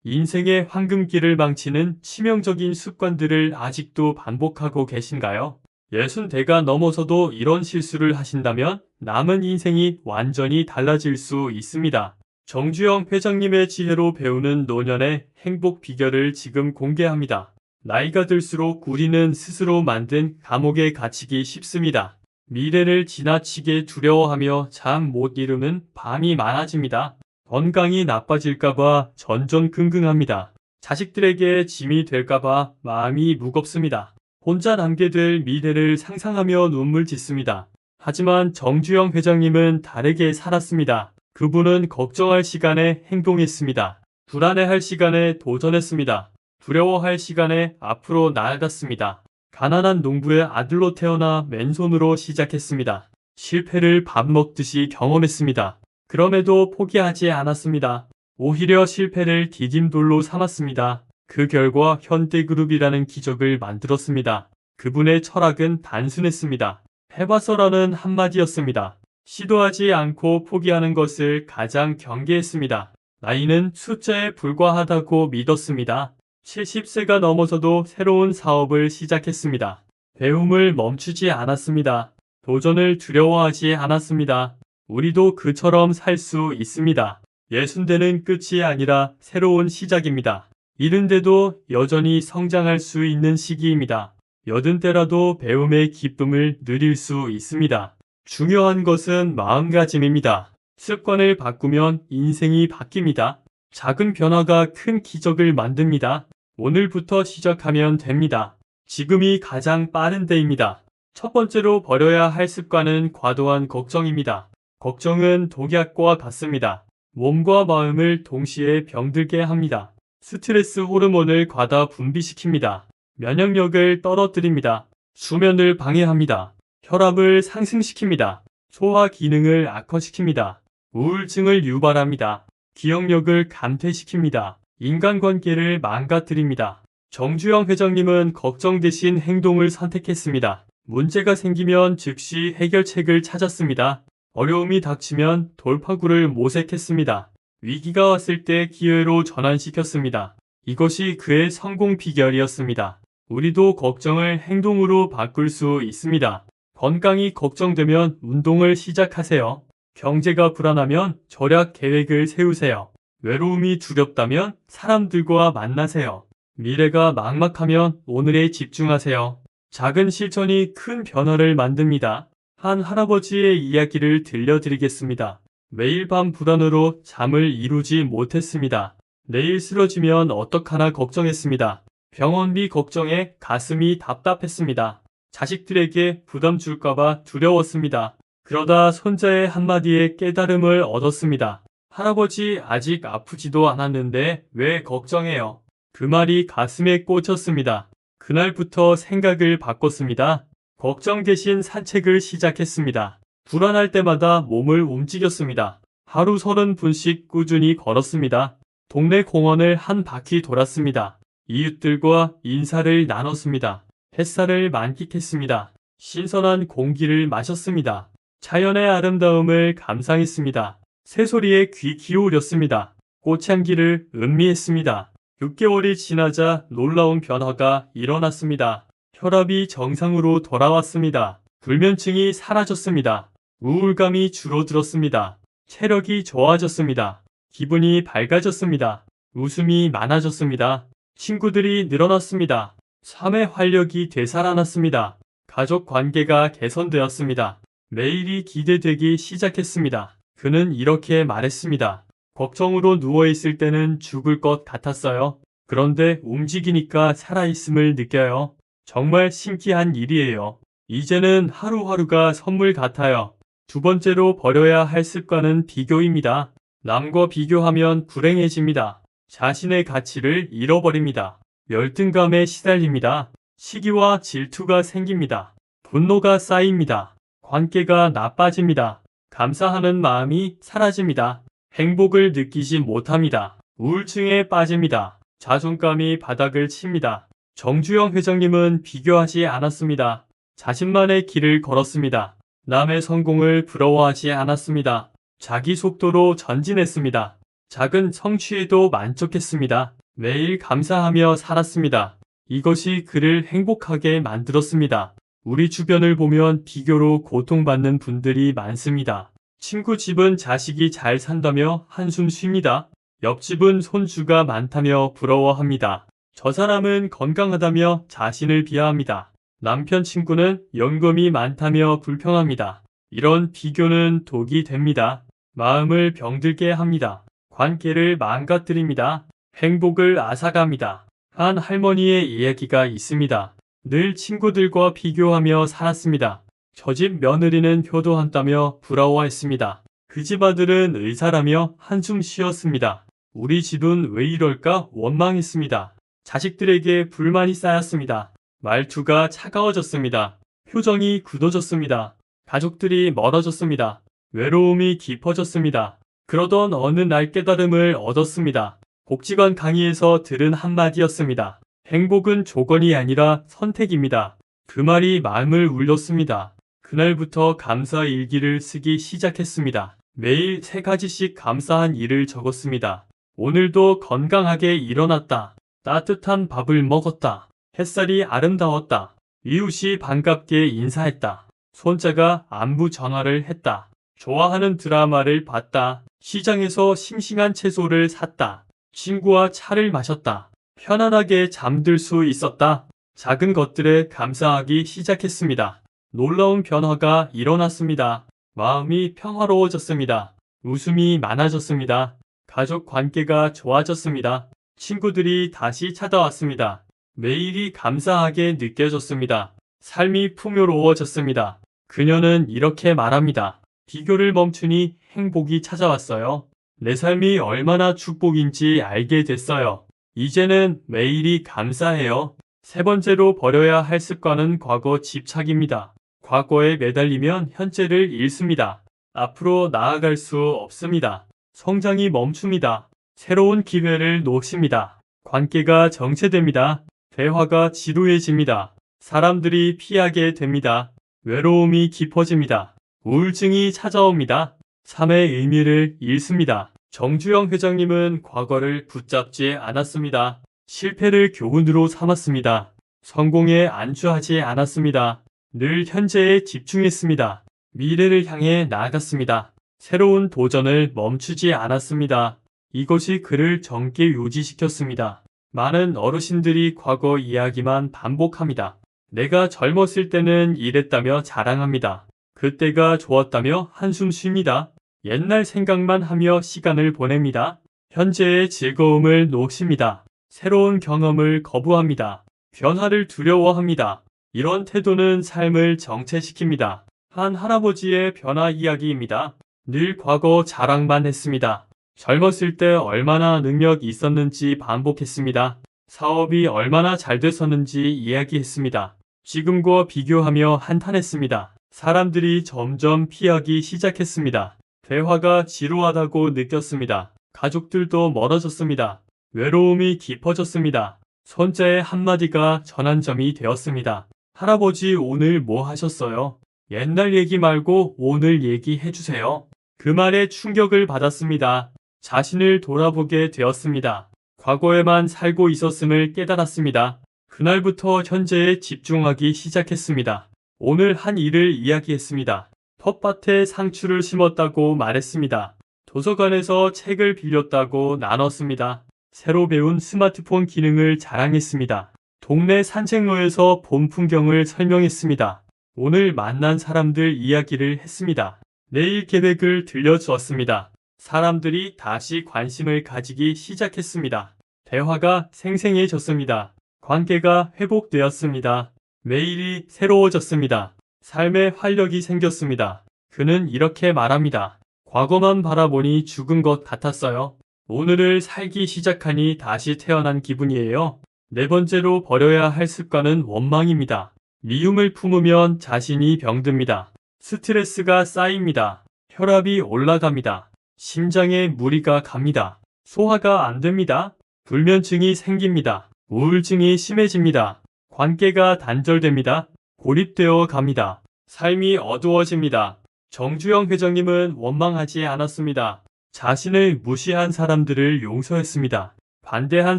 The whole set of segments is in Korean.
인생의 황금기를 망치는 치명적인 습관들을 아직도 반복하고 계신가요? 60대가 넘어서도 이런 실수를 하신다면 남은 인생이 완전히 달라질 수 있습니다. 정주영 회장님의 지혜로 배우는 노년의 행복 비결을 지금 공개합니다. 나이가 들수록 우리는 스스로 만든 감옥에 갇히기 쉽습니다. 미래를 지나치게 두려워하며 잠 못 이루는 밤이 많아집니다. 건강이 나빠질까봐 전전긍긍합니다. 자식들에게 짐이 될까봐 마음이 무겁습니다. 혼자 남게 될 미래를 상상하며 눈물 짓습니다. 하지만 정주영 회장님은 다르게 살았습니다. 그분은 걱정할 시간에 행동했습니다. 불안해할 시간에 도전했습니다. 두려워할 시간에 앞으로 나아갔습니다. 가난한 농부의 아들로 태어나 맨손으로 시작했습니다. 실패를 밥 먹듯이 경험했습니다. 그럼에도 포기하지 않았습니다. 오히려 실패를 디딤돌로 삼았습니다. 그 결과 현대그룹이라는 기적을 만들었습니다. 그분의 철학은 단순했습니다. 해봐서라는 한마디였습니다. 시도하지 않고 포기하는 것을 가장 경계했습니다. 나이는 숫자에 불과하다고 믿었습니다. 70세가 넘어서도 새로운 사업을 시작했습니다. 배움을 멈추지 않았습니다. 도전을 두려워하지 않았습니다. 우리도 그처럼 살 수 있습니다. 60대는 끝이 아니라 새로운 시작입니다. 70대도 여전히 성장할 수 있는 시기입니다. 80대라도 배움의 기쁨을 누릴 수 있습니다. 중요한 것은 마음가짐입니다. 습관을 바꾸면 인생이 바뀝니다. 작은 변화가 큰 기적을 만듭니다. 오늘부터 시작하면 됩니다. 지금이 가장 빠른 때입니다. 첫 번째로 버려야 할 습관은 과도한 걱정입니다. 걱정은 독약과 같습니다. 몸과 마음을 동시에 병들게 합니다. 스트레스 호르몬을 과다 분비시킵니다. 면역력을 떨어뜨립니다. 수면을 방해합니다. 혈압을 상승시킵니다. 소화 기능을 악화시킵니다. 우울증을 유발합니다. 기억력을 감퇴시킵니다. 인간관계를 망가뜨립니다. 정주영 회장님은 걱정 대신 행동을 선택했습니다. 문제가 생기면 즉시 해결책을 찾았습니다. 어려움이 닥치면 돌파구를 모색했습니다. 위기가 왔을 때 기회로 전환시켰습니다. 이것이 그의 성공 비결이었습니다. 우리도 걱정을 행동으로 바꿀 수 있습니다. 건강이 걱정되면 운동을 시작하세요. 경제가 불안하면 절약 계획을 세우세요. 외로움이 두렵다면 사람들과 만나세요. 미래가 막막하면 오늘에 집중하세요. 작은 실천이 큰 변화를 만듭니다. 한 할아버지의 이야기를 들려드리겠습니다. 매일 밤 불안으로 잠을 이루지 못했습니다. 내일 쓰러지면 어떡하나 걱정했습니다. 병원비 걱정에 가슴이 답답했습니다. 자식들에게 부담 줄까봐 두려웠습니다. 그러다 손자의 한마디에 깨달음을 얻었습니다. 할아버지 아직 아프지도 않았는데 왜 걱정해요? 그 말이 가슴에 꽂혔습니다. 그날부터 생각을 바꿨습니다. 걱정 대신 산책을 시작했습니다. 불안할 때마다 몸을 움직였습니다. 하루 30분씩 꾸준히 걸었습니다. 동네 공원을 한 바퀴 돌았습니다. 이웃들과 인사를 나눴습니다. 햇살을 만끽했습니다. 신선한 공기를 마셨습니다. 자연의 아름다움을 감상했습니다. 새소리에 귀 기울였습니다. 꽃향기를 음미했습니다. 6개월이 지나자 놀라운 변화가 일어났습니다. 혈압이 정상으로 돌아왔습니다. 불면증이 사라졌습니다. 우울감이 줄어들었습니다. 체력이 좋아졌습니다. 기분이 밝아졌습니다. 웃음이 많아졌습니다. 친구들이 늘어났습니다. 삶의 활력이 되살아났습니다. 가족 관계가 개선되었습니다. 매일이 기대되기 시작했습니다. 그는 이렇게 말했습니다. 걱정으로 누워있을 때는 죽을 것 같았어요. 그런데 움직이니까 살아있음을 느껴요. 정말 신기한 일이에요. 이제는 하루하루가 선물 같아요. 두 번째로 버려야 할 습관은 비교입니다. 남과 비교하면 불행해집니다. 자신의 가치를 잃어버립니다. 열등감에 시달립니다. 시기와 질투가 생깁니다. 분노가 쌓입니다. 관계가 나빠집니다. 감사하는 마음이 사라집니다. 행복을 느끼지 못합니다. 우울증에 빠집니다. 자존감이 바닥을 칩니다. 정주영 회장님은 비교하지 않았습니다. 자신만의 길을 걸었습니다. 남의 성공을 부러워하지 않았습니다. 자기 속도로 전진했습니다. 작은 성취에도 만족했습니다. 매일 감사하며 살았습니다. 이것이 그를 행복하게 만들었습니다. 우리 주변을 보면 비교로 고통받는 분들이 많습니다. 친구 집은 자식이 잘 산다며 한숨 쉽니다. 옆집은 손주가 많다며 부러워합니다. 저 사람은 건강하다며 자신을 비하합니다. 남편 친구는 연금이 많다며 불평합니다. 이런 비교는 독이 됩니다. 마음을 병들게 합니다. 관계를 망가뜨립니다. 행복을 앗아갑니다. 한 할머니의 이야기가 있습니다. 늘 친구들과 비교하며 살았습니다. 저 집 며느리는 효도한다며 부러워했습니다. 그 집 아들은 의사라며 한숨 쉬었습니다. 우리 집은 왜 이럴까 원망했습니다. 자식들에게 불만이 쌓였습니다. 말투가 차가워졌습니다. 표정이 굳어졌습니다. 가족들이 멀어졌습니다. 외로움이 깊어졌습니다. 그러던 어느 날 깨달음을 얻었습니다. 복지관 강의에서 들은 한마디였습니다. 행복은 조건이 아니라 선택입니다. 그 말이 마음을 울렸습니다. 그날부터 감사 일기를 쓰기 시작했습니다. 매일 3가지씩 감사한 일을 적었습니다. 오늘도 건강하게 일어났다. 따뜻한 밥을 먹었다. 햇살이 아름다웠다. 이웃이 반갑게 인사했다. 손자가 안부 전화를 했다. 좋아하는 드라마를 봤다. 시장에서 싱싱한 채소를 샀다. 친구와 차를 마셨다. 편안하게 잠들 수 있었다. 작은 것들에 감사하기 시작했습니다. 놀라운 변화가 일어났습니다. 마음이 평화로워졌습니다. 웃음이 많아졌습니다. 가족 관계가 좋아졌습니다. 친구들이 다시 찾아왔습니다. 매일이 감사하게 느껴졌습니다. 삶이 풍요로워졌습니다. 그녀는 이렇게 말합니다. 비교를 멈추니 행복이 찾아왔어요. 내 삶이 얼마나 축복인지 알게 됐어요. 이제는 매일이 감사해요. 3번째로 버려야 할 습관은 과거 집착입니다. 과거에 매달리면 현재를 잃습니다. 앞으로 나아갈 수 없습니다. 성장이 멈춥니다. 새로운 기회를 놓칩니다. 관계가 정체됩니다. 대화가 지루해집니다. 사람들이 피하게 됩니다. 외로움이 깊어집니다. 우울증이 찾아옵니다. 삶의 의미를 잃습니다. 정주영 회장님은 과거를 붙잡지 않았습니다. 실패를 교훈으로 삼았습니다. 성공에 안주하지 않았습니다. 늘 현재에 집중했습니다. 미래를 향해 나아갔습니다. 새로운 도전을 멈추지 않았습니다. 이것이 그를 젊게 유지시켰습니다. 많은 어르신들이 과거 이야기만 반복합니다. 내가 젊었을 때는 이랬다며 자랑합니다. 그때가 좋았다며 한숨 쉽니다. 옛날 생각만 하며 시간을 보냅니다. 현재의 즐거움을 놓칩니다. 새로운 경험을 거부합니다. 변화를 두려워합니다. 이런 태도는 삶을 정체시킵니다. 한 할아버지의 변화 이야기입니다. 늘 과거 자랑만 했습니다. 젊었을 때 얼마나 능력이 있었는지 반복했습니다. 사업이 얼마나 잘 됐었는지 이야기했습니다. 지금과 비교하며 한탄했습니다. 사람들이 점점 피하기 시작했습니다. 대화가 지루하다고 느꼈습니다. 가족들도 멀어졌습니다. 외로움이 깊어졌습니다. 손자의 한마디가 전환점이 되었습니다. 할아버지 오늘 뭐 하셨어요? 옛날 얘기 말고 오늘 얘기해주세요. 그 말에 충격을 받았습니다. 자신을 돌아보게 되었습니다. 과거에만 살고 있었음을 깨달았습니다. 그날부터 현재에 집중하기 시작했습니다. 오늘 한 일을 이야기했습니다. 텃밭에 상추를 심었다고 말했습니다. 도서관에서 책을 빌렸다고 나눴습니다. 새로 배운 스마트폰 기능을 자랑했습니다. 동네 산책로에서 봄 풍경을 설명했습니다. 오늘 만난 사람들 이야기를 했습니다. 내일 계획을 들려주었습니다. 사람들이 다시 관심을 가지기 시작했습니다. 대화가 생생해졌습니다. 관계가 회복되었습니다. 매일이 새로워졌습니다. 삶에 활력이 생겼습니다. 그는 이렇게 말합니다. 과거만 바라보니 죽은 것 같았어요. 오늘을 살기 시작하니 다시 태어난 기분이에요. 4번째로 버려야 할 습관은 원망입니다. 미움을 품으면 자신이 병듭니다. 스트레스가 쌓입니다. 혈압이 올라갑니다. 심장에 무리가 갑니다. 소화가 안 됩니다. 불면증이 생깁니다. 우울증이 심해집니다. 관계가 단절됩니다. 고립되어 갑니다. 삶이 어두워집니다. 정주영 회장님은 원망하지 않았습니다. 자신을 무시한 사람들을 용서했습니다. 반대한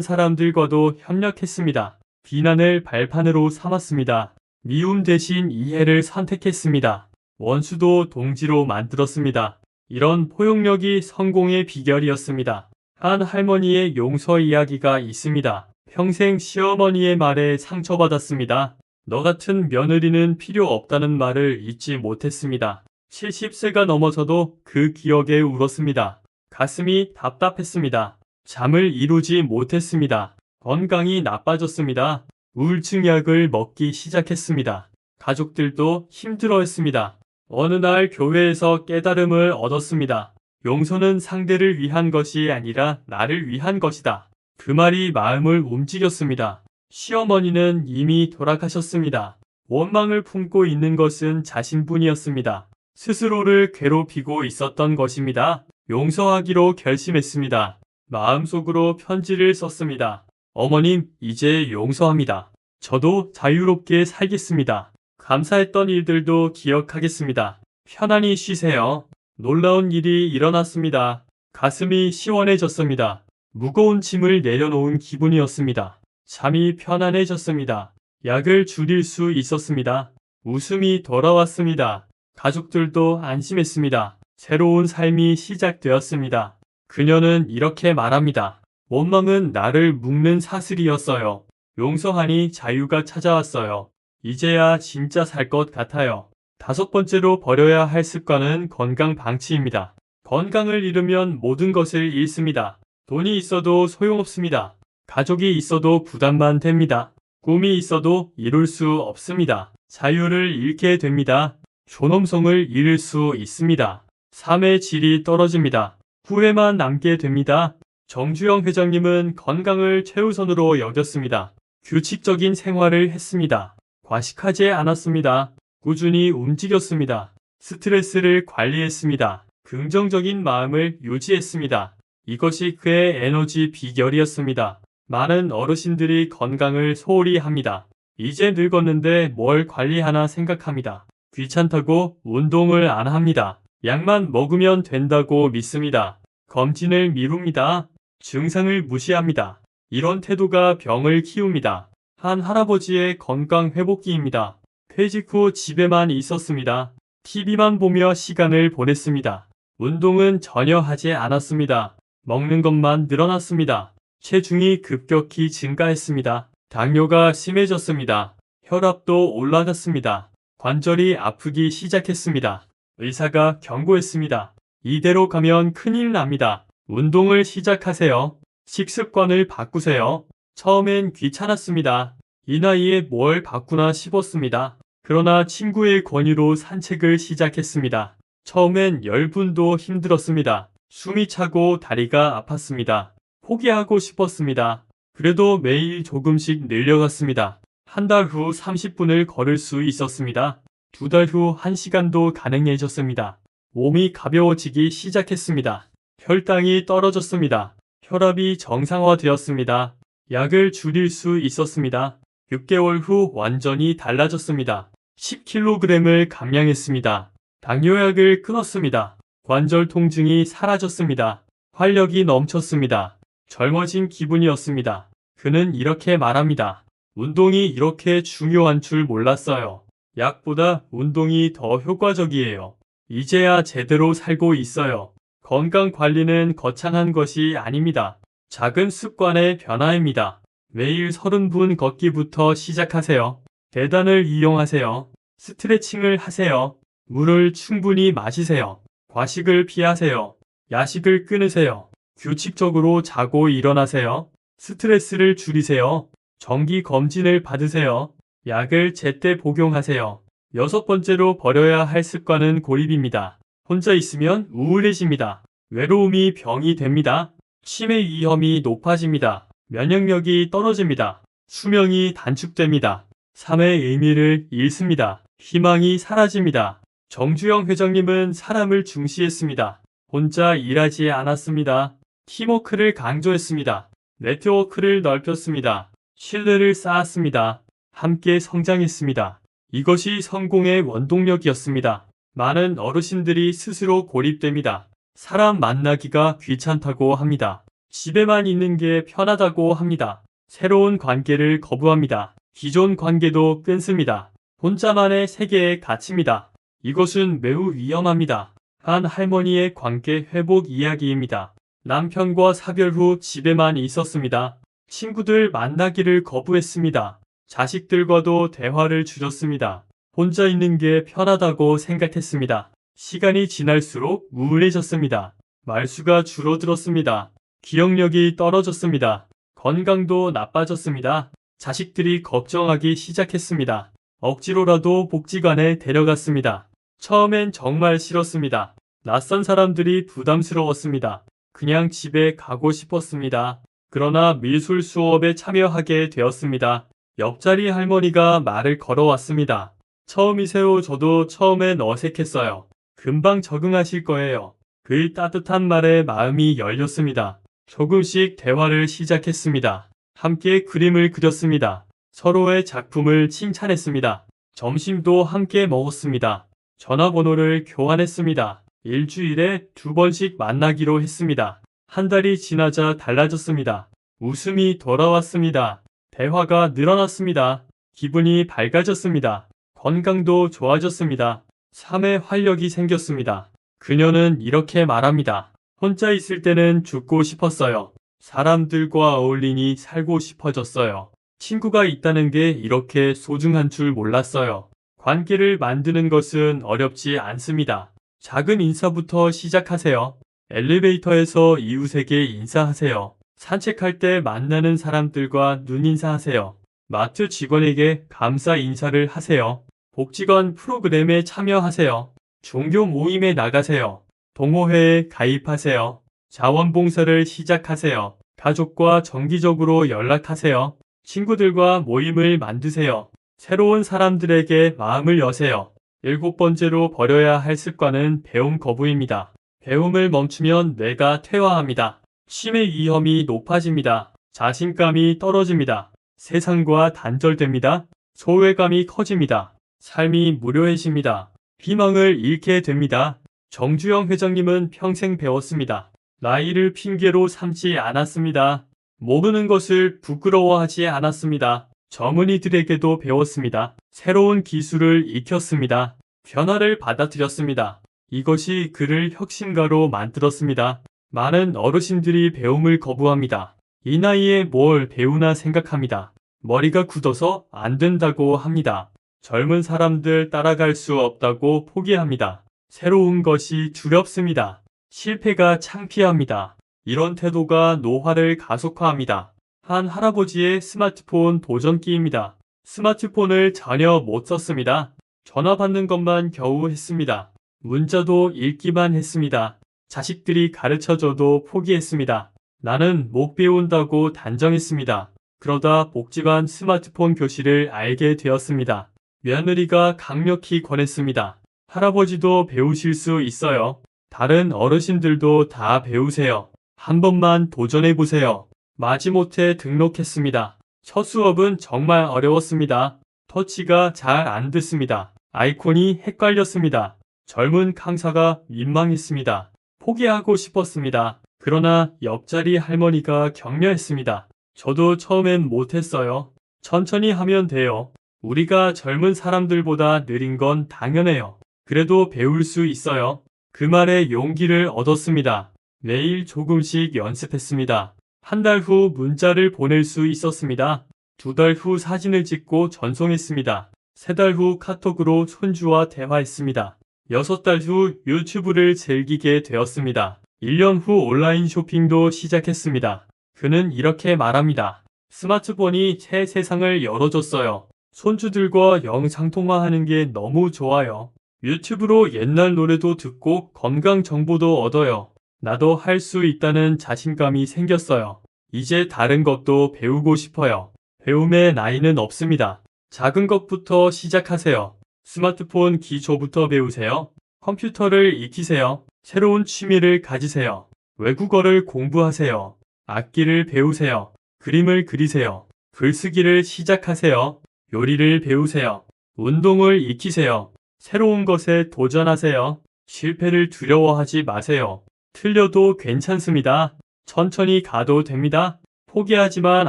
사람들과도 협력했습니다. 비난을 발판으로 삼았습니다. 미움 대신 이해를 선택했습니다. 원수도 동지로 만들었습니다. 이런 포용력이 성공의 비결이었습니다. 한 할머니의 용서 이야기가 있습니다. 평생 시어머니의 말에 상처받았습니다. 너 같은 며느리는 필요 없다는 말을 잊지 못했습니다. 70세가 넘어서도 그 기억에 울었습니다. 가슴이 답답했습니다. 잠을 이루지 못했습니다. 건강이 나빠졌습니다. 우울증 약을 먹기 시작했습니다. 가족들도 힘들어했습니다. 어느 날 교회에서 깨달음을 얻었습니다. 용서는 상대를 위한 것이 아니라 나를 위한 것이다. 그 말이 마음을 움직였습니다. 시어머니는 이미 돌아가셨습니다. 원망을 품고 있는 것은 자신뿐이었습니다. 스스로를 괴롭히고 있었던 것입니다. 용서하기로 결심했습니다. 마음속으로 편지를 썼습니다. 어머님, 이제 용서합니다. 저도 자유롭게 살겠습니다. 감사했던 일들도 기억하겠습니다. 편안히 쉬세요. 놀라운 일이 일어났습니다. 가슴이 시원해졌습니다. 무거운 짐을 내려놓은 기분이었습니다. 잠이 편안해졌습니다. 약을 줄일 수 있었습니다. 웃음이 돌아왔습니다. 가족들도 안심했습니다. 새로운 삶이 시작되었습니다. 그녀는 이렇게 말합니다. 원망은 나를 묶는 사슬이었어요. 용서하니 자유가 찾아왔어요. 이제야 진짜 살 것 같아요. 5번째로 버려야 할 습관은 건강 방치입니다. 건강을 잃으면 모든 것을 잃습니다. 돈이 있어도 소용없습니다. 가족이 있어도 부담만 됩니다. 꿈이 있어도 이룰 수 없습니다. 자유를 잃게 됩니다. 존엄성을 잃을 수 있습니다. 삶의 질이 떨어집니다. 후회만 남게 됩니다. 정주영 회장님은 건강을 최우선으로 여겼습니다. 규칙적인 생활을 했습니다. 과식하지 않았습니다. 꾸준히 움직였습니다. 스트레스를 관리했습니다. 긍정적인 마음을 유지했습니다. 이것이 그의 에너지 비결이었습니다. 많은 어르신들이 건강을 소홀히 합니다. 이제 늙었는데 뭘 관리하나 생각합니다. 귀찮다고 운동을 안 합니다. 약만 먹으면 된다고 믿습니다. 검진을 미룹니다. 증상을 무시합니다. 이런 태도가 병을 키웁니다. 한 할아버지의 건강 회복기입니다. 퇴직 후 집에만 있었습니다. TV만 보며 시간을 보냈습니다. 운동은 전혀 하지 않았습니다. 먹는 것만 늘어났습니다. 체중이 급격히 증가했습니다. 당뇨가 심해졌습니다. 혈압도 올라갔습니다. 관절이 아프기 시작했습니다. 의사가 경고했습니다. 이대로 가면 큰일 납니다. 운동을 시작하세요. 식습관을 바꾸세요. 처음엔 귀찮았습니다. 이 나이에 뭘 바꾸나 싶었습니다. 그러나 친구의 권유로 산책을 시작했습니다. 처음엔 10분도 힘들었습니다. 숨이 차고 다리가 아팠습니다. 포기하고 싶었습니다. 그래도 매일 조금씩 늘려갔습니다. 한 달 후 30분을 걸을 수 있었습니다. 2달 후 1시간도 가능해졌습니다. 몸이 가벼워지기 시작했습니다. 혈당이 떨어졌습니다. 혈압이 정상화되었습니다. 약을 줄일 수 있었습니다. 6개월 후 완전히 달라졌습니다. 10kg을 감량했습니다. 당뇨약을 끊었습니다. 관절 통증이 사라졌습니다. 활력이 넘쳤습니다. 젊어진 기분이었습니다. 그는 이렇게 말합니다. 운동이 이렇게 중요한 줄 몰랐어요. 약보다 운동이 더 효과적이에요. 이제야 제대로 살고 있어요. 건강 관리는 거창한 것이 아닙니다. 작은 습관의 변화입니다. 매일 30분 걷기부터 시작하세요. 계단을 이용하세요. 스트레칭을 하세요. 물을 충분히 마시세요. 과식을 피하세요. 야식을 끊으세요. 규칙적으로 자고 일어나세요. 스트레스를 줄이세요. 정기 검진을 받으세요. 약을 제때 복용하세요. 6번째로 버려야 할 습관은 고립입니다. 혼자 있으면 우울해집니다. 외로움이 병이 됩니다. 치매 위험이 높아집니다. 면역력이 떨어집니다. 수명이 단축됩니다. 삶의 의미를 잃습니다. 희망이 사라집니다. 정주영 회장님은 사람을 중시했습니다. 혼자 일하지 않았습니다. 팀워크를 강조했습니다. 네트워크를 넓혔습니다. 신뢰를 쌓았습니다. 함께 성장했습니다. 이것이 성공의 원동력이었습니다. 많은 어르신들이 스스로 고립됩니다. 사람 만나기가 귀찮다고 합니다. 집에만 있는 게 편하다고 합니다. 새로운 관계를 거부합니다. 기존 관계도 끊습니다. 혼자만의 세계에 갇힙니다. 이것은 매우 위험합니다. 한 할머니의 관계 회복 이야기입니다. 남편과 사별 후 집에만 있었습니다. 친구들 만나기를 거부했습니다. 자식들과도 대화를 줄였습니다. 혼자 있는 게 편하다고 생각했습니다. 시간이 지날수록 우울해졌습니다. 말수가 줄어들었습니다. 기억력이 떨어졌습니다. 건강도 나빠졌습니다. 자식들이 걱정하기 시작했습니다. 억지로라도 복지관에 데려갔습니다. 처음엔 정말 싫었습니다. 낯선 사람들이 부담스러웠습니다. 그냥 집에 가고 싶었습니다. 그러나 미술 수업에 참여하게 되었습니다. 옆자리 할머니가 말을 걸어왔습니다. 처음이세요. 저도 처음엔 어색했어요. 금방 적응하실 거예요. 그의 따뜻한 말에 마음이 열렸습니다. 조금씩 대화를 시작했습니다. 함께 그림을 그렸습니다. 서로의 작품을 칭찬했습니다. 점심도 함께 먹었습니다. 전화번호를 교환했습니다. 일주일에 2번씩 만나기로 했습니다. 한 달이 지나자 달라졌습니다. 웃음이 돌아왔습니다. 대화가 늘어났습니다. 기분이 밝아졌습니다. 건강도 좋아졌습니다. 삶에 활력이 생겼습니다. 그녀는 이렇게 말합니다. 혼자 있을 때는 죽고 싶었어요. 사람들과 어울리니 살고 싶어졌어요. 친구가 있다는 게 이렇게 소중한 줄 몰랐어요. 관계를 만드는 것은 어렵지 않습니다. 작은 인사부터 시작하세요. 엘리베이터에서 이웃에게 인사하세요. 산책할 때 만나는 사람들과 눈인사하세요. 마트 직원에게 감사 인사를 하세요. 복지관 프로그램에 참여하세요. 종교 모임에 나가세요. 동호회에 가입하세요. 자원봉사를 시작하세요. 가족과 정기적으로 연락하세요. 친구들과 모임을 만드세요. 새로운 사람들에게 마음을 여세요. 7번째로 버려야 할 습관은 배움 거부입니다. 배움을 멈추면 뇌가 퇴화합니다. 치매 위험이 높아집니다. 자신감이 떨어집니다. 세상과 단절됩니다. 소외감이 커집니다. 삶이 무료해집니다. 희망을 잃게 됩니다. 정주영 회장님은 평생 배웠습니다. 나이를 핑계로 삼지 않았습니다. 모르는 것을 부끄러워하지 않았습니다. 젊은이들에게도 배웠습니다. 새로운 기술을 익혔습니다. 변화를 받아들였습니다. 이것이 그를 혁신가로 만들었습니다. 많은 어르신들이 배움을 거부합니다. 이 나이에 뭘 배우나 생각합니다. 머리가 굳어서 안 된다고 합니다. 젊은 사람들 따라갈 수 없다고 포기합니다. 새로운 것이 두렵습니다. 실패가 창피합니다. 이런 태도가 노화를 가속화합니다. 한 할아버지의 스마트폰 도전기입니다. 스마트폰을 전혀 못 썼습니다. 전화 받는 것만 겨우 했습니다. 문자도 읽기만 했습니다. 자식들이 가르쳐줘도 포기했습니다. 나는 못 배운다고 단정했습니다. 그러다 복지관 스마트폰 교실을 알게 되었습니다. 며느리가 강력히 권했습니다. 할아버지도 배우실 수 있어요. 다른 어르신들도 다 배우세요. 한 번만 도전해보세요. 마지못해 등록했습니다. 첫 수업은 정말 어려웠습니다. 터치가 잘 안 됐습니다. 아이콘이 헷갈렸습니다. 젊은 강사가 민망했습니다. 포기하고 싶었습니다. 그러나 옆자리 할머니가 격려했습니다. 저도 처음엔 못했어요. 천천히 하면 돼요. 우리가 젊은 사람들보다 느린 건 당연해요. 그래도 배울 수 있어요. 그 말에 용기를 얻었습니다. 매일 조금씩 연습했습니다. 한 달 후 문자를 보낼 수 있었습니다. 2달 후 사진을 찍고 전송했습니다. 3달 후 카톡으로 손주와 대화했습니다. 6달 후 유튜브를 즐기게 되었습니다. 1년 후 온라인 쇼핑도 시작했습니다. 그는 이렇게 말합니다. 스마트폰이 제 세상을 열어줬어요. 손주들과 영상통화하는 게 너무 좋아요. 유튜브로 옛날 노래도 듣고 건강 정보도 얻어요. 나도 할 수 있다는 자신감이 생겼어요. 이제 다른 것도 배우고 싶어요. 배움의 나이는 없습니다. 작은 것부터 시작하세요. 스마트폰 기초부터 배우세요. 컴퓨터를 익히세요. 새로운 취미를 가지세요. 외국어를 공부하세요. 악기를 배우세요. 그림을 그리세요. 글쓰기를 시작하세요. 요리를 배우세요. 운동을 익히세요. 새로운 것에 도전하세요. 실패를 두려워하지 마세요. 틀려도 괜찮습니다. 천천히 가도 됩니다. 포기하지만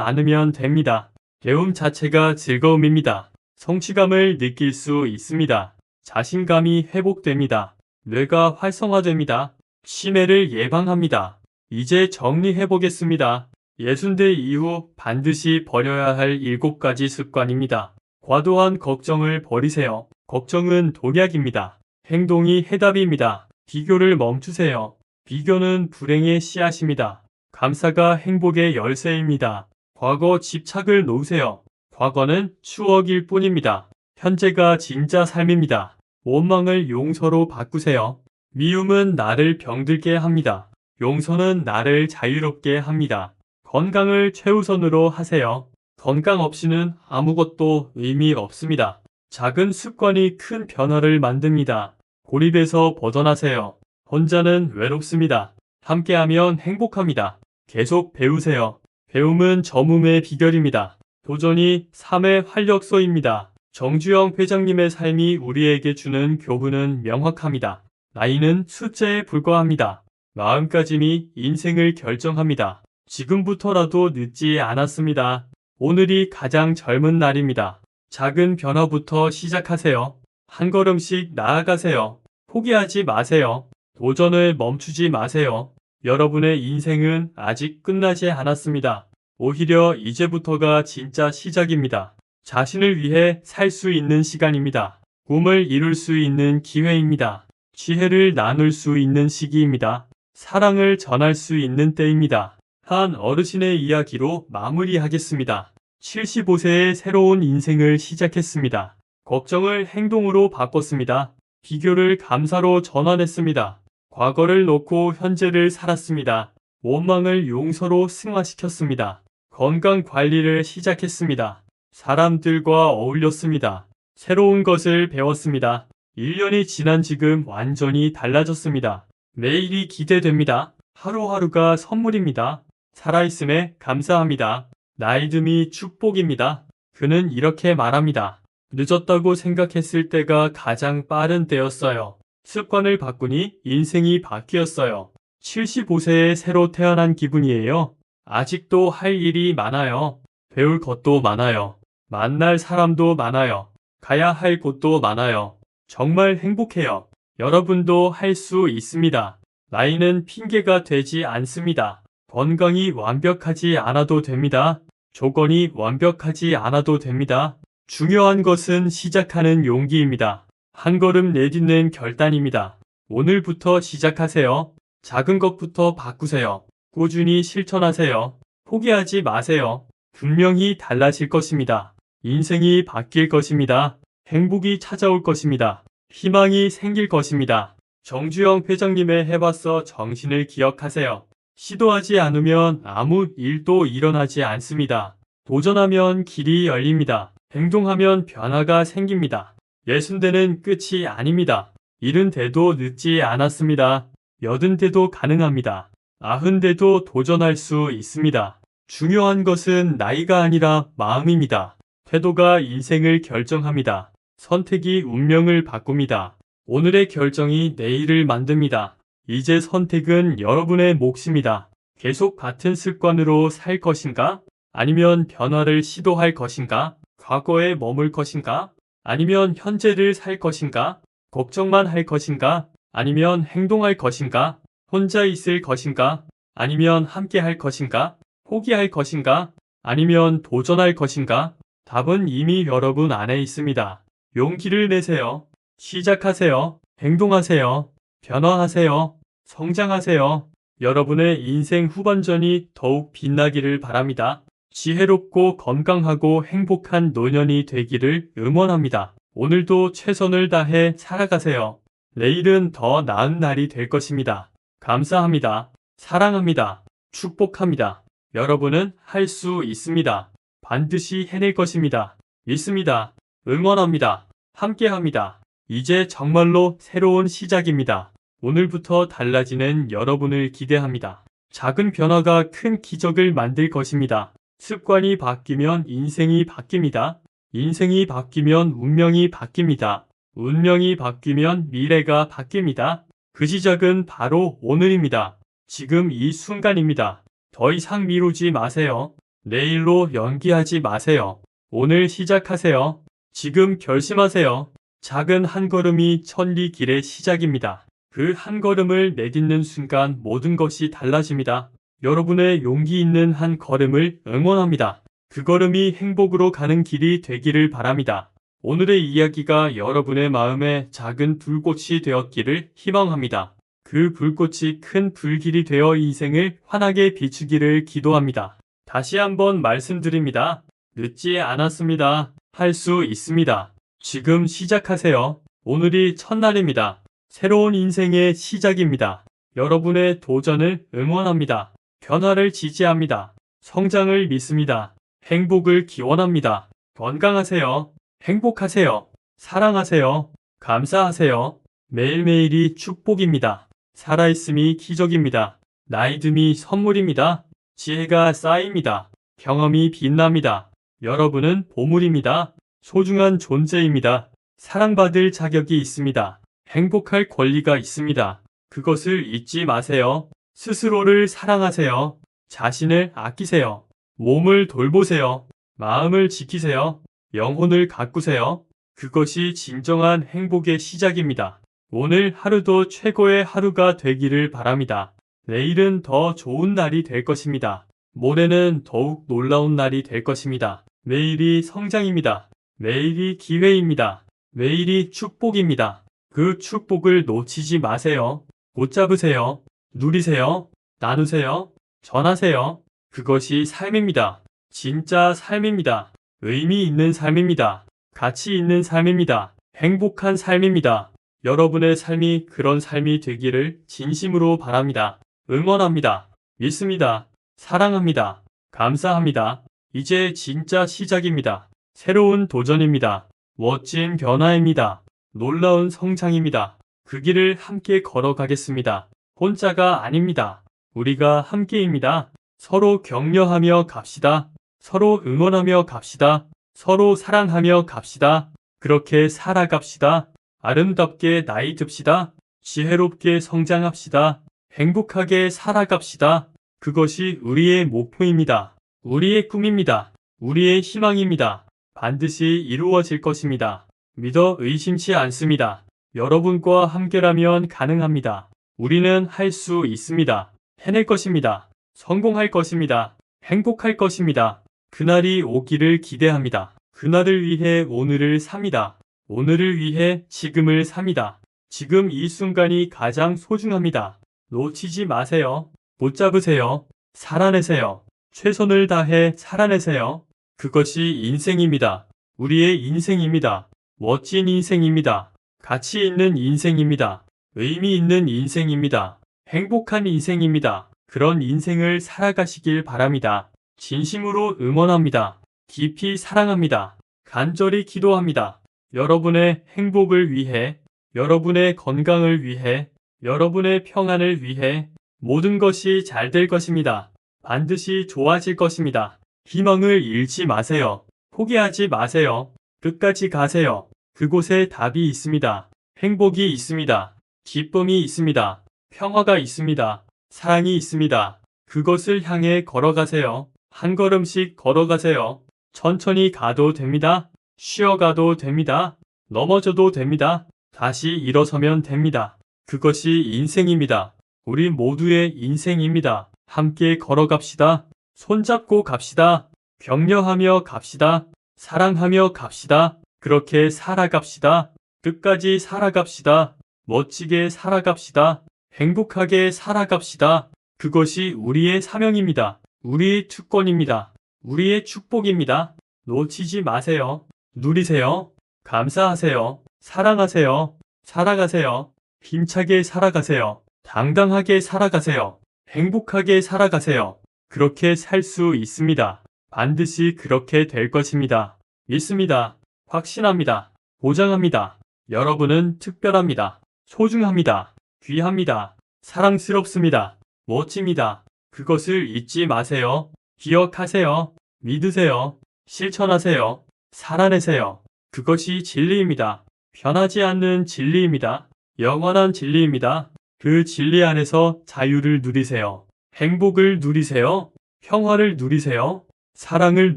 않으면 됩니다. 배움 자체가 즐거움입니다. 성취감을 느낄 수 있습니다. 자신감이 회복됩니다. 뇌가 활성화됩니다. 치매를 예방합니다. 이제 정리해보겠습니다. 60대 이후 반드시 버려야 할 7가지 습관입니다. 과도한 걱정을 버리세요. 걱정은 독약입니다. 행동이 해답입니다. 비교를 멈추세요. 비교는 불행의 씨앗입니다. 감사가 행복의 열쇠입니다. 과거 집착을 놓으세요. 과거는 추억일 뿐입니다. 현재가 진짜 삶입니다. 원망을 용서로 바꾸세요. 미움은 나를 병들게 합니다. 용서는 나를 자유롭게 합니다. 건강을 최우선으로 하세요. 건강 없이는 아무것도 의미 없습니다. 작은 습관이 큰 변화를 만듭니다. 고립에서 벗어나세요. 혼자는 외롭습니다. 함께하면 행복합니다. 계속 배우세요. 배움은 젊음의 비결입니다. 도전이 삶의 활력소입니다. 정주영 회장님의 삶이 우리에게 주는 교훈은 명확합니다. 나이는 숫자에 불과합니다. 마음가짐이 인생을 결정합니다. 지금부터라도 늦지 않았습니다. 오늘이 가장 젊은 날입니다. 작은 변화부터 시작하세요. 한 걸음씩 나아가세요. 포기하지 마세요. 도전을 멈추지 마세요. 여러분의 인생은 아직 끝나지 않았습니다. 오히려 이제부터가 진짜 시작입니다. 자신을 위해 살 수 있는 시간입니다. 꿈을 이룰 수 있는 기회입니다. 지혜를 나눌 수 있는 시기입니다. 사랑을 전할 수 있는 때입니다. 한 어르신의 이야기로 마무리하겠습니다. 75세의 새로운 인생을 시작했습니다. 걱정을 행동으로 바꿨습니다. 비교를 감사로 전환했습니다. 과거를 놓고 현재를 살았습니다. 원망을 용서로 승화시켰습니다. 건강 관리를 시작했습니다. 사람들과 어울렸습니다. 새로운 것을 배웠습니다. 1년이 지난 지금 완전히 달라졌습니다. 매일이 기대됩니다. 하루하루가 선물입니다. 살아있음에 감사합니다. 나이듦이 축복입니다. 그는 이렇게 말합니다. 늦었다고 생각했을 때가 가장 빠른 때였어요. 습관을 바꾸니 인생이 바뀌었어요. 75세에 새로 태어난 기분이에요. 아직도 할 일이 많아요. 배울 것도 많아요. 만날 사람도 많아요. 가야 할 곳도 많아요. 정말 행복해요. 여러분도 할 수 있습니다. 나이는 핑계가 되지 않습니다. 건강이 완벽하지 않아도 됩니다. 조건이 완벽하지 않아도 됩니다. 중요한 것은 시작하는 용기입니다. 한 걸음 내딛는 결단입니다. 오늘부터 시작하세요. 작은 것부터 바꾸세요. 꾸준히 실천하세요. 포기하지 마세요. 분명히 달라질 것입니다. 인생이 바뀔 것입니다. 행복이 찾아올 것입니다. 희망이 생길 것입니다. 정주영 회장님의 해봤어 정신을 기억하세요. 시도하지 않으면 아무 일도 일어나지 않습니다. 도전하면 길이 열립니다. 행동하면 변화가 생깁니다. 60대는 끝이 아닙니다. 70대도 늦지 않았습니다. 80대도 가능합니다. 90대도 도전할 수 있습니다. 중요한 것은 나이가 아니라 마음입니다. 태도가 인생을 결정합니다. 선택이 운명을 바꿉니다. 오늘의 결정이 내일을 만듭니다. 이제 선택은 여러분의 몫입니다. 계속 같은 습관으로 살 것인가? 아니면 변화를 시도할 것인가? 과거에 머물 것인가? 아니면 현재를 살 것인가? 걱정만 할 것인가? 아니면 행동할 것인가? 혼자 있을 것인가? 아니면 함께 할 것인가? 포기할 것인가? 아니면 도전할 것인가? 답은 이미 여러분 안에 있습니다. 용기를 내세요. 시작하세요. 행동하세요. 변화하세요. 성장하세요. 여러분의 인생 후반전이 더욱 빛나기를 바랍니다. 지혜롭고 건강하고 행복한 노년이 되기를 응원합니다. 오늘도 최선을 다해 살아가세요. 내일은 더 나은 날이 될 것입니다. 감사합니다. 사랑합니다. 축복합니다. 여러분은 할 수 있습니다. 반드시 해낼 것입니다. 믿습니다. 응원합니다. 함께합니다. 이제 정말로 새로운 시작입니다. 오늘부터 달라지는 여러분을 기대합니다. 작은 변화가 큰 기적을 만들 것입니다. 습관이 바뀌면 인생이 바뀝니다. 인생이 바뀌면 운명이 바뀝니다. 운명이 바뀌면 미래가 바뀝니다. 그 시작은 바로 오늘입니다. 지금 이 순간입니다. 더 이상 미루지 마세요. 내일로 연기하지 마세요. 오늘 시작하세요. 지금 결심하세요. 작은 한 걸음이 천리 길의 시작입니다. 그 한 걸음을 내딛는 순간 모든 것이 달라집니다. 여러분의 용기 있는 한 걸음을 응원합니다. 그 걸음이 행복으로 가는 길이 되기를 바랍니다. 오늘의 이야기가 여러분의 마음에 작은 불꽃이 되었기를 희망합니다. 그 불꽃이 큰 불길이 되어 인생을 환하게 비추기를 기도합니다. 다시 한번 말씀드립니다. 늦지 않았습니다. 할 수 있습니다. 지금 시작하세요. 오늘이 첫날입니다. 새로운 인생의 시작입니다. 여러분의 도전을 응원합니다. 변화를 지지합니다. 성장을 믿습니다. 행복을 기원합니다. 건강하세요. 행복하세요. 사랑하세요. 감사하세요. 매일매일이 축복입니다. 살아있음이 기적입니다. 나이듦이 선물입니다. 지혜가 쌓입니다. 경험이 빛납니다. 여러분은 보물입니다. 소중한 존재입니다. 사랑받을 자격이 있습니다. 행복할 권리가 있습니다. 그것을 잊지 마세요. 스스로를 사랑하세요. 자신을 아끼세요. 몸을 돌보세요. 마음을 지키세요. 영혼을 가꾸세요. 그것이 진정한 행복의 시작입니다. 오늘 하루도 최고의 하루가 되기를 바랍니다. 내일은 더 좋은 날이 될 것입니다. 모레는 더욱 놀라운 날이 될 것입니다. 매일이 성장입니다. 매일이 기회입니다. 매일이 축복입니다. 그 축복을 놓치지 마세요. 붙잡으세요. 누리세요. 나누세요. 전하세요. 그것이 삶입니다. 진짜 삶입니다. 의미 있는 삶입니다. 가치 있는 삶입니다. 행복한 삶입니다. 여러분의 삶이 그런 삶이 되기를 진심으로 바랍니다. 응원합니다. 믿습니다. 사랑합니다. 감사합니다. 이제 진짜 시작입니다. 새로운 도전입니다. 멋진 변화입니다. 놀라운 성장입니다. 그 길을 함께 걸어가겠습니다. 혼자가 아닙니다. 우리가 함께입니다. 서로 격려하며 갑시다. 서로 응원하며 갑시다. 서로 사랑하며 갑시다. 그렇게 살아갑시다. 아름답게 나이 듭시다. 지혜롭게 성장합시다. 행복하게 살아갑시다. 그것이 우리의 목표입니다. 우리의 꿈입니다. 우리의 희망입니다. 반드시 이루어질 것입니다. 믿어 의심치 않습니다. 여러분과 함께라면 가능합니다. 우리는 할 수 있습니다. 해낼 것입니다. 성공할 것입니다. 행복할 것입니다. 그날이 오기를 기대합니다. 그날을 위해 오늘을 삽니다. 오늘을 위해 지금을 삽니다. 지금 이 순간이 가장 소중합니다. 놓치지 마세요. 붙잡으세요. 살아내세요. 최선을 다해 살아내세요. 그것이 인생입니다. 우리의 인생입니다. 멋진 인생입니다. 가치 있는 인생입니다. 의미 있는 인생입니다. 행복한 인생입니다. 그런 인생을 살아가시길 바랍니다. 진심으로 응원합니다. 깊이 사랑합니다. 간절히 기도합니다. 여러분의 행복을 위해, 여러분의 건강을 위해, 여러분의 평안을 위해 모든 것이 잘 될 것입니다. 반드시 좋아질 것입니다. 희망을 잃지 마세요. 포기하지 마세요. 끝까지 가세요. 그곳에 답이 있습니다. 행복이 있습니다. 기쁨이 있습니다. 평화가 있습니다. 사랑이 있습니다. 그것을 향해 걸어가세요. 한 걸음씩 걸어가세요. 천천히 가도 됩니다. 쉬어가도 됩니다. 넘어져도 됩니다. 다시 일어서면 됩니다. 그것이 인생입니다. 우리 모두의 인생입니다. 함께 걸어갑시다. 손잡고 갑시다. 격려하며 갑시다. 사랑하며 갑시다. 그렇게 살아갑시다. 끝까지 살아갑시다. 멋지게 살아갑시다. 행복하게 살아갑시다. 그것이 우리의 사명입니다. 우리의 특권입니다. 우리의 축복입니다. 놓치지 마세요. 누리세요. 감사하세요. 사랑하세요. 살아가세요. 힘차게 살아가세요. 당당하게 살아가세요. 행복하게 살아가세요. 그렇게 살 수 있습니다. 반드시 그렇게 될 것입니다. 믿습니다. 확신합니다. 보장합니다. 여러분은 특별합니다. 소중합니다. 귀합니다. 사랑스럽습니다. 멋집니다. 그것을 잊지 마세요. 기억하세요. 믿으세요. 실천하세요. 살아내세요. 그것이 진리입니다. 변하지 않는 진리입니다. 영원한 진리입니다. 그 진리 안에서 자유를 누리세요. 행복을 누리세요. 평화를 누리세요. 사랑을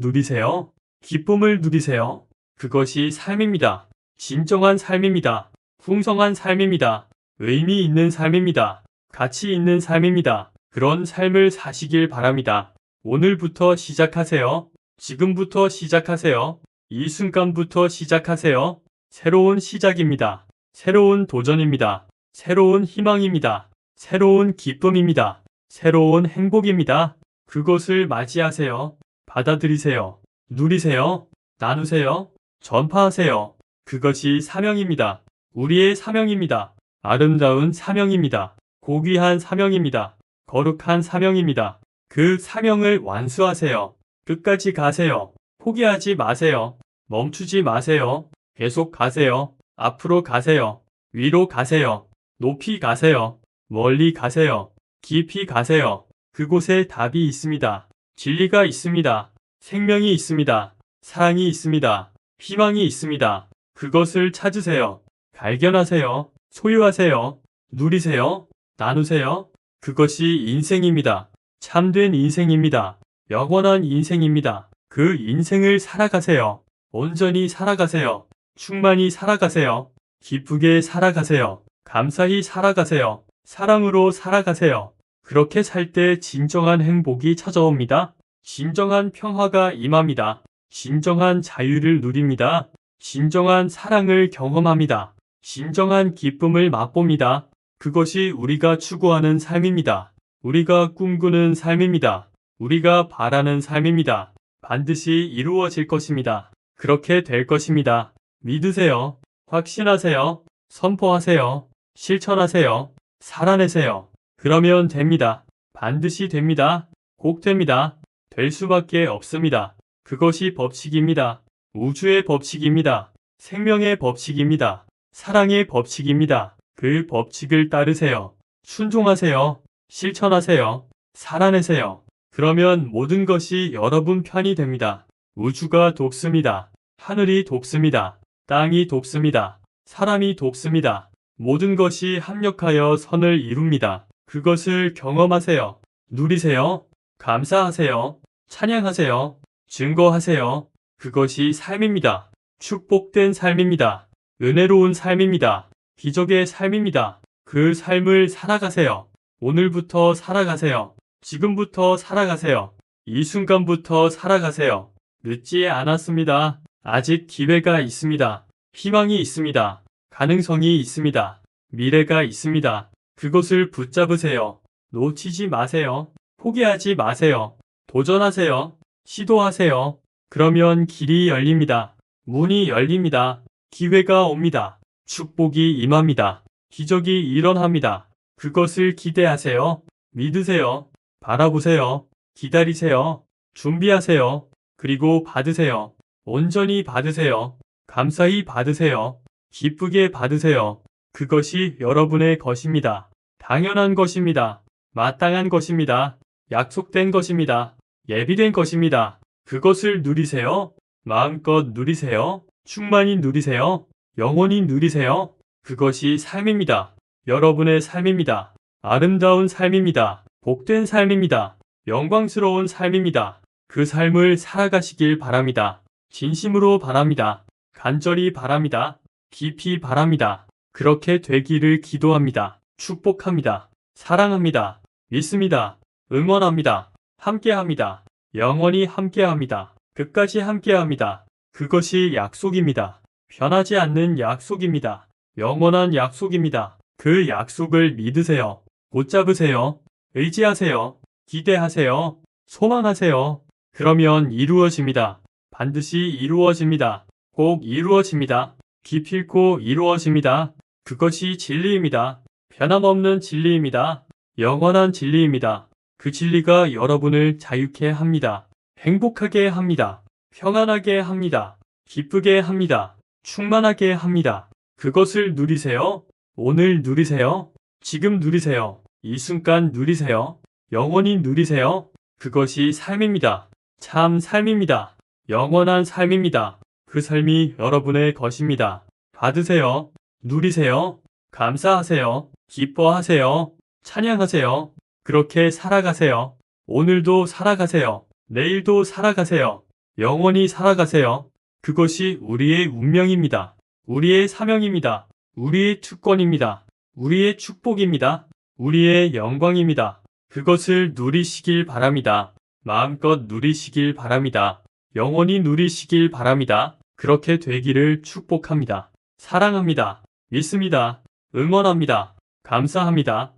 누리세요. 기쁨을 누리세요. 그것이 삶입니다. 진정한 삶입니다. 풍성한 삶입니다. 의미 있는 삶입니다. 가치 있는 삶입니다. 그런 삶을 사시길 바랍니다. 오늘부터 시작하세요. 지금부터 시작하세요. 이 순간부터 시작하세요. 새로운 시작입니다. 새로운 도전입니다. 새로운 희망입니다. 새로운 기쁨입니다. 새로운 행복입니다. 그것을 맞이하세요. 받아들이세요. 누리세요. 나누세요. 전파하세요. 그것이 사명입니다. 우리의 사명입니다. 아름다운 사명입니다. 고귀한 사명입니다. 거룩한 사명입니다. 그 사명을 완수하세요. 끝까지 가세요. 포기하지 마세요. 멈추지 마세요. 계속 가세요. 앞으로 가세요. 위로 가세요. 높이 가세요. 멀리 가세요. 깊이 가세요. 그곳에 답이 있습니다. 진리가 있습니다. 생명이 있습니다. 사랑이 있습니다. 희망이 있습니다. 그것을 찾으세요. 발견하세요. 소유하세요. 누리세요. 나누세요. 그것이 인생입니다. 참된 인생입니다. 영원한 인생입니다. 그 인생을 살아가세요. 온전히 살아가세요. 충만히 살아가세요. 기쁘게 살아가세요. 감사히 살아가세요. 사랑으로 살아가세요. 그렇게 살 때 진정한 행복이 찾아옵니다. 진정한 평화가 임합니다. 진정한 자유를 누립니다. 진정한 사랑을 경험합니다. 진정한 기쁨을 맛봅니다. 그것이 우리가 추구하는 삶입니다. 우리가 꿈꾸는 삶입니다. 우리가 바라는 삶입니다. 반드시 이루어질 것입니다. 그렇게 될 것입니다. 믿으세요. 확신하세요. 선포하세요. 실천하세요. 살아내세요. 그러면 됩니다. 반드시 됩니다. 꼭 됩니다. 될 수밖에 없습니다. 그것이 법칙입니다. 우주의 법칙입니다. 생명의 법칙입니다. 사랑의 법칙입니다. 그 법칙을 따르세요. 순종하세요. 실천하세요. 살아내세요. 그러면 모든 것이 여러분 편이 됩니다. 우주가 돕습니다. 하늘이 돕습니다. 땅이 돕습니다. 사람이 돕습니다. 모든 것이 합력하여 선을 이룹니다. 그것을 경험하세요. 누리세요. 감사하세요. 찬양하세요. 증거하세요. 그것이 삶입니다. 축복된 삶입니다. 은혜로운 삶입니다. 기적의 삶입니다. 그 삶을 살아가세요. 오늘부터 살아가세요. 지금부터 살아가세요. 이 순간부터 살아가세요. 늦지 않았습니다. 아직 기회가 있습니다. 희망이 있습니다. 가능성이 있습니다. 미래가 있습니다. 그것을 붙잡으세요. 놓치지 마세요. 포기하지 마세요. 도전하세요. 시도하세요. 그러면 길이 열립니다. 문이 열립니다. 기회가 옵니다. 축복이 임합니다. 기적이 일어납니다. 그것을 기대하세요. 믿으세요. 바라보세요. 기다리세요. 준비하세요. 그리고 받으세요. 온전히 받으세요. 감사히 받으세요. 기쁘게 받으세요. 그것이 여러분의 것입니다. 당연한 것입니다. 마땅한 것입니다. 약속된 것입니다. 예비된 것입니다. 그것을 누리세요. 마음껏 누리세요. 충만히 누리세요. 영원히 누리세요. 그것이 삶입니다. 여러분의 삶입니다. 아름다운 삶입니다. 복된 삶입니다. 영광스러운 삶입니다. 그 삶을 살아가시길 바랍니다. 진심으로 바랍니다. 간절히 바랍니다. 깊이 바랍니다. 그렇게 되기를 기도합니다. 축복합니다. 사랑합니다. 믿습니다. 응원합니다. 함께합니다. 영원히 함께합니다. 끝까지 함께합니다. 그것이 약속입니다. 변하지 않는 약속입니다. 영원한 약속입니다. 그 약속을 믿으세요. 붙잡으세요. 의지하세요. 기대하세요. 소망하세요. 그러면 이루어집니다. 반드시 이루어집니다. 꼭 이루어집니다. 기필코 이루어집니다. 그것이 진리입니다. 변함없는 진리입니다. 영원한 진리입니다. 그 진리가 여러분을 자유케 합니다. 행복하게 합니다. 평안하게 합니다. 기쁘게 합니다. 충만하게 합니다. 그것을 누리세요. 오늘 누리세요. 지금 누리세요. 이 순간 누리세요. 영원히 누리세요. 그것이 삶입니다. 참 삶입니다. 영원한 삶입니다. 그 삶이 여러분의 것입니다. 받으세요. 누리세요. 감사하세요. 기뻐하세요. 찬양하세요. 그렇게 살아가세요. 오늘도 살아가세요. 내일도 살아가세요. 영원히 살아가세요. 그것이 우리의 운명입니다. 우리의 사명입니다. 우리의 특권입니다. 우리의 축복입니다. 우리의 영광입니다. 그것을 누리시길 바랍니다. 마음껏 누리시길 바랍니다. 영원히 누리시길 바랍니다. 그렇게 되기를 축복합니다. 사랑합니다. 믿습니다. 응원합니다. 감사합니다.